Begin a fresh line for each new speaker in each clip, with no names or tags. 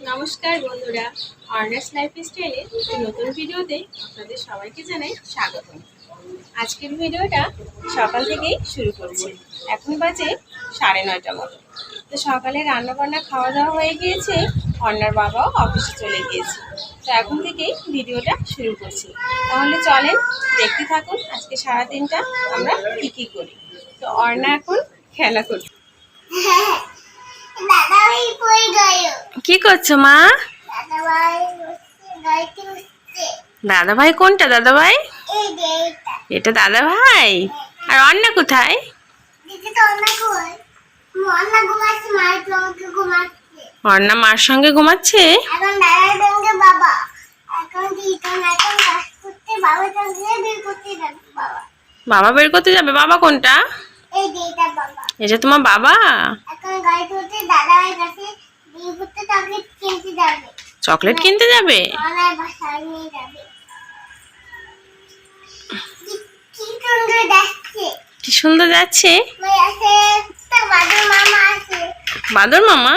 নমস্কার বন্ধুরা, অর্নাস লাইফস্টাইলে নতুন ভিডিওতে আপনাদের সবাইকে জানাই স্বাগত। আজকের ভিডিওটা সকাল থেকেই শুরু করছি। এখন বাজে 9:30 মতো। তো সকালে রান্নাবান্না খাওয়া দাওয়া হয়ে গিয়েছে, অর্নার বাবাও অফিসে চলে গিয়েছে। তো এখন থেকেই ভিডিওটা শুরু করছি। তাহলে চলেন দেখতে থাকুন আজকে সারাদিনটা আমরা কী করি। তো অর্না এখন খেলা করছে। কি করছো মা? দাদা ভাই কোনটা? দাদা ভাই এটা দাদা ভাই। আর অন্না কোথায়? অন্না মার সঙ্গে ঘুমাচ্ছে। বাবা বের করতে যাবে। বাবা কোনটা? এটা তোমার বাবা? চকলেট কিনতে যাবে? কি সুন্দর যাচ্ছে। বাদর মামা?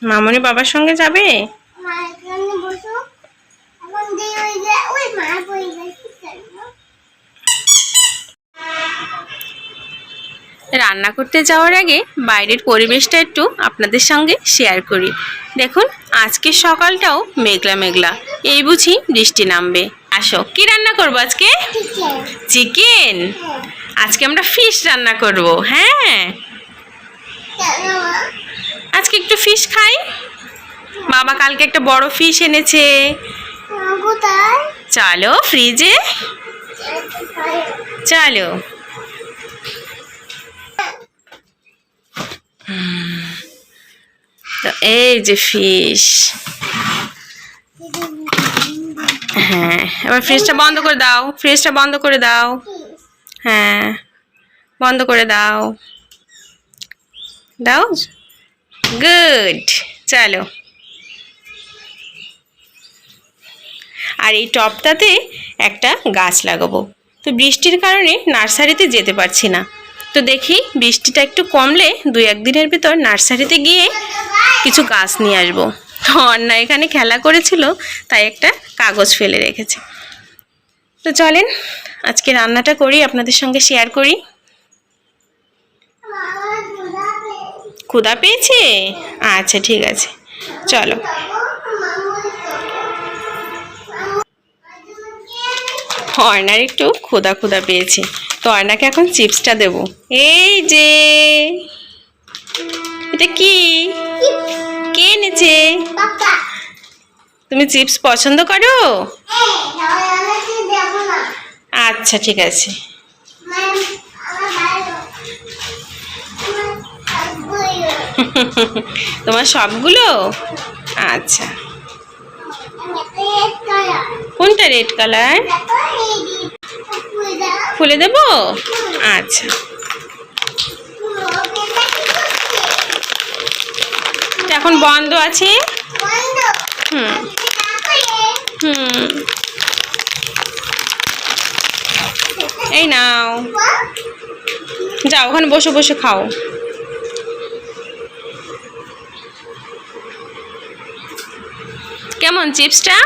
মামুনি বাবার সঙ্গে যাবে। রান্না করতে যাওয়ার আগে বাইরের পরিবেশটা একটু আপনাদের সঙ্গে শেয়ার করি। দেখুন আজকের সকালটাও মেঘলা মেঘলা, এই বুঝি বৃষ্টি নামবে। আসো, কি রান্না করবো আজকে? চিকেন। আজকে আমরা ফিশ রান্না করব। হ্যাঁ, আজকে একটু ফিশ খাই। বাবা কালকে একটা বড় ফিশ এনেছে। চলো ফ্রিজে, চলো। তো এই যে ফিশ। হ্যাঁ, এবার ফ্রিজটা বন্ধ করে দাও। ফ্রিজটা বন্ধ করে দাও। হ্যাঁ, বন্ধ করে দাও। দাও। গুড। চলো। আর এই টবটাতে একটা গাছ লাগাবো। তো বৃষ্টির কারণে নার্সারিতে যেতে পারছি না। তো দেখি বৃষ্টিটা একটু কমলে 2-1 দিনের ভিতর নার্সারিতে গিয়ে কিছু গাছ নিয়ে আসবো। তো অন্না এখানে খেলা করেছিল, তাই একটা কাগজ ফেলে রেখেছে। তো চলেন আজকে রান্নাটা করি, আপনাদের সঙ্গে শেয়ার করি। ক্ষুধা পেয়েছে? আচ্ছা ঠিক আছে, চলো। অর্নার একটু ক্ষুধা পেয়েছে, তো অর্নাকে এখন চিপসটা দেব। এই যে, এটা কি? কে এনেছে? তুমি চিপস পছন্দ করো? আচ্ছা ঠিক আছে। তোমার সবগুলো? আচ্ছা। কোনটা রেড কালার? খুলে দেব? আচ্ছা। এখন বন্ধ আছে। এই নাও, যাও ওখানে বসে বসে খাও। কেমন চিপসটা?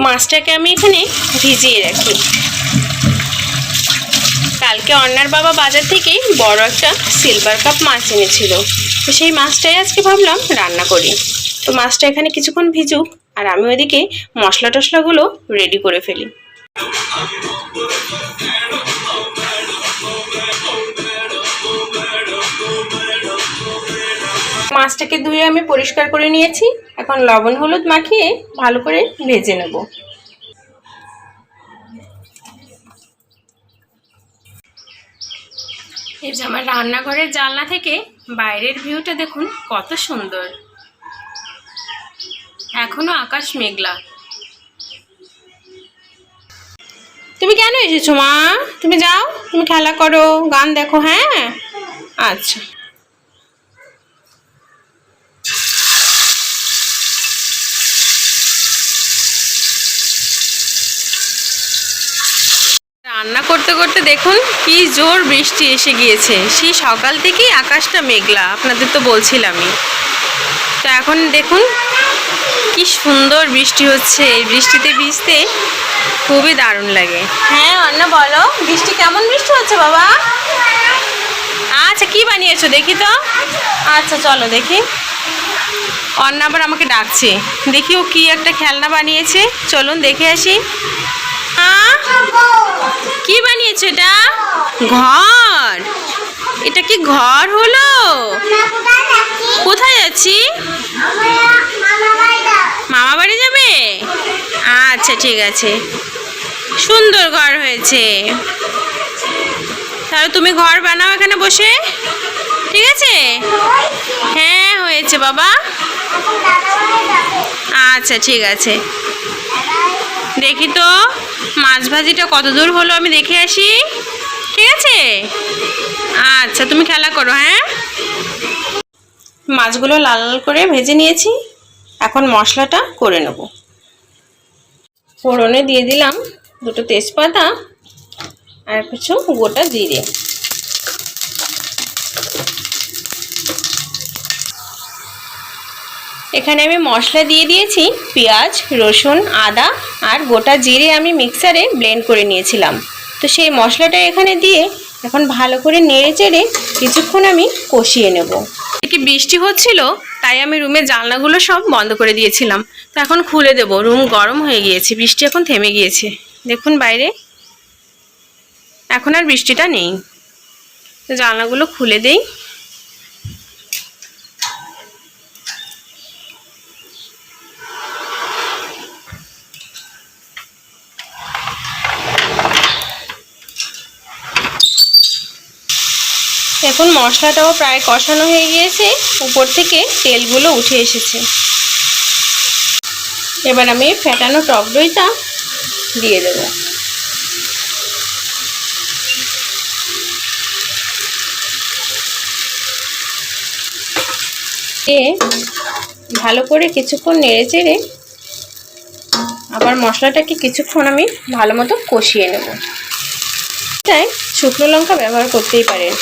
মাছটাকে আমি এখানে ভিজিয়ে রাখি। কালকে অন্নার বাবা বাজার থেকে বড় একটা সিলভার কাপ মাছ এনেছিল। তো সেই মাছটাই আজকে ভাবলাম রান্না করি। তো মাছটা এখানে কিছুক্ষণ ভিজুক, আর আমি ওইদিকে মশলা টশলাগুলো রেডি করে ফেলি। মাছটাকে ধুয়ে আমি পরিষ্কার করে নিয়েছি। এখন লবণ হলুদ মাখিয়ে ভালো করে ভেজে নেব। এই যে আমার রান্নাঘরের জানলা থেকে বাইরের ভিউটা দেখুন কত সুন্দর। এখনো আকাশ মেঘলা। তুমি কেন এসেছো মা? তুমি যাও, তুমি খেলা করো, গান দেখো। হ্যাঁ আচ্ছা। রান্না করতে করতে দেখুন কি জোর বৃষ্টি এসে গিয়েছে। সেই সকাল থেকেই আকাশটা মেঘলা, আপনাদের তো বলছিলামই। তো এখন দেখুন কি সুন্দর বৃষ্টি হচ্ছে। এই বৃষ্টিতে ভিজতে খুবই দারুণ লাগে। হ্যাঁ অন্না বলো, বৃষ্টি কেমন বৃষ্টি হচ্ছে বাবা? আচ্ছা কি বানিয়েছো দেখি তো। আচ্ছা চলো দেখি। অন্না আবার আমাকে ডাকছে, দেখি ও কি একটা খেলনা বানিয়েছে, চলুন দেখে আসি। কি বানিয়েছো এটা? ঘর? এটা কি ঘর হলো? কোথায় যাচ্ছি? মামা বাড়ি যাবে? আচ্ছা ঠিক আছে, সুন্দর ঘর হয়েছে। তাহলে তুমি ঘর বানাও এখানে বসে, ঠিক আছে? হ্যাঁ হয়েছে বাবা। আচ্ছা ঠিক আছে, দেখি তো মাছ ভাজিটা কত দূর হলো, আমি দেখে আসি, ঠিক আছে? আচ্ছা তুমি খেলা করো। হ্যাঁ, মাছগুলো লাল লাল করে ভেজে নিয়েছি, এখন মশলাটা করে নেব। ফোড়নে দিয়ে দিলাম দুটো তেজপাতা আর কিছু গোটা জিরে। এখানে আমি মশলা দিয়ে দিয়েছি পেঁয়াজ, রসুন, আদা আর গোটা জিরে আমি মিক্সারে ব্লেন্ড করে নিয়েছিলাম। তো সেই মশলাটা এখানে দিয়ে এখন ভালো করে নেড়ে চেড়ে কিছুক্ষণ আমি কষিয়ে নেব। কি বৃষ্টি হচ্ছিল তাই আমি রুমের জানলাগুলো সব বন্ধ করে দিয়েছিলাম। তো এখন খুলে দেব, রুম গরম হয়ে গিয়েছে, বৃষ্টি এখন থেমে গিয়েছে। দেখুন বাইরে এখন আর বৃষ্টিটা নেই। তো জানলাগুলো খুলে দেই। এখন মশলাটাও প্রায় কষানো হয়ে গিয়েছে, উপর থেকে তেলগুলো উঠে এসেছে। এবার আমি ফেটানো টক দইটা দিয়ে দেব। ভালো করে কিছুক্ষণ নেড়ে চেড়ে আবার মশলাটাকে কিছুক্ষণ আমি ভালো মতো কষিয়ে নেব। তাই শুকনো লঙ্কা ব্যবহার করতেই পারেন।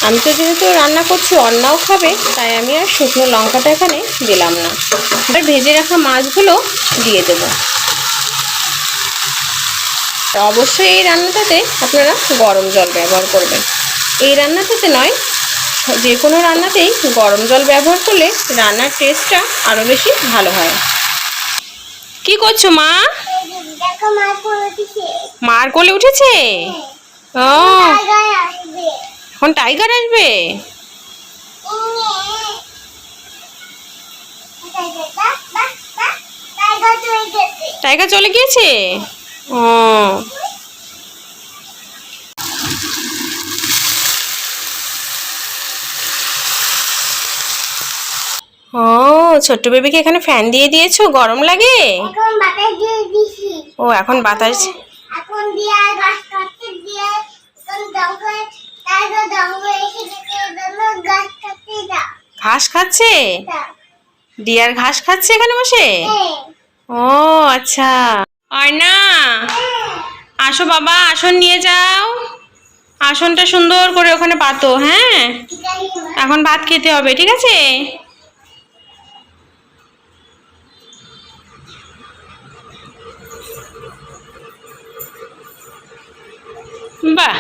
আমি তো যেহেতু রান্না করছি অন্নাও খাবে, তাই আমি আর শুকনো লঙ্কাটা এখানে দিলাম না। এবার ভেজে রাখা মাছগুলো দিয়ে দেব। অবশ্যই এই রান্নাটাতে আপনারা গরম জল ব্যবহার করবেন। এই রান্নাটাতে নয়, যে কোনো রান্নাতেই গরম জল ব্যবহার করলে রান্নার টেস্টটা আরও বেশি ভালো হয়। কি করছো মা? মার কোলে উঠেছে? ও এখন টাইগার আসবে? টাইগার চলে গিয়েছে? ও ও ছোট্ট বেবিকে এখানে ফ্যান দিয়ে দিয়েছো, গরম লাগে? ও এখন বাতাস। ঘাস খাচ্ছে? ডিয়ার ঘাস খাচ্ছে এখানে বসে? ও আচ্ছা। অর্ণা আসো বাবা, আসন নিয়ে যাও, আসনটা সুন্দর করে ওখানে পাতো। হ্যাঁ এখন ভাত খেতে হবে, ঠিক আছে? বাহ,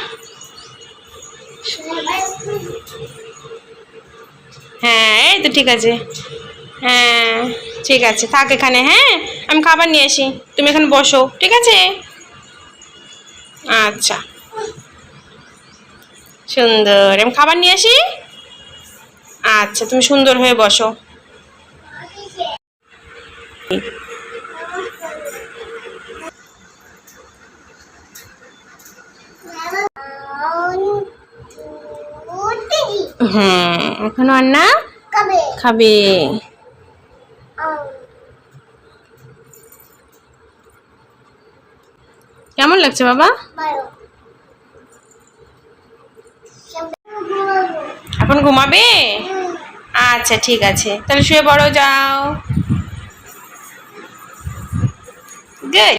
হ্যাঁ এই তো ঠিক আছে। হ্যাঁ ঠিক আছে, থাক এখানে। হ্যাঁ আমি খাবার নিয়ে আসি, তুমি এখানে বসো, ঠিক আছে? আচ্ছা সুন্দর, আমি খাবার নিয়ে আসি। আচ্ছা তুমি সুন্দর হয়ে বসো। হ্যাঁ, এখনো আর না খাবে। কেমন লাগছে বাবা? এখন ঘুমাবে? আচ্ছা ঠিক আছে, তাহলে শুয়ে পড়ো, যাও। গুড।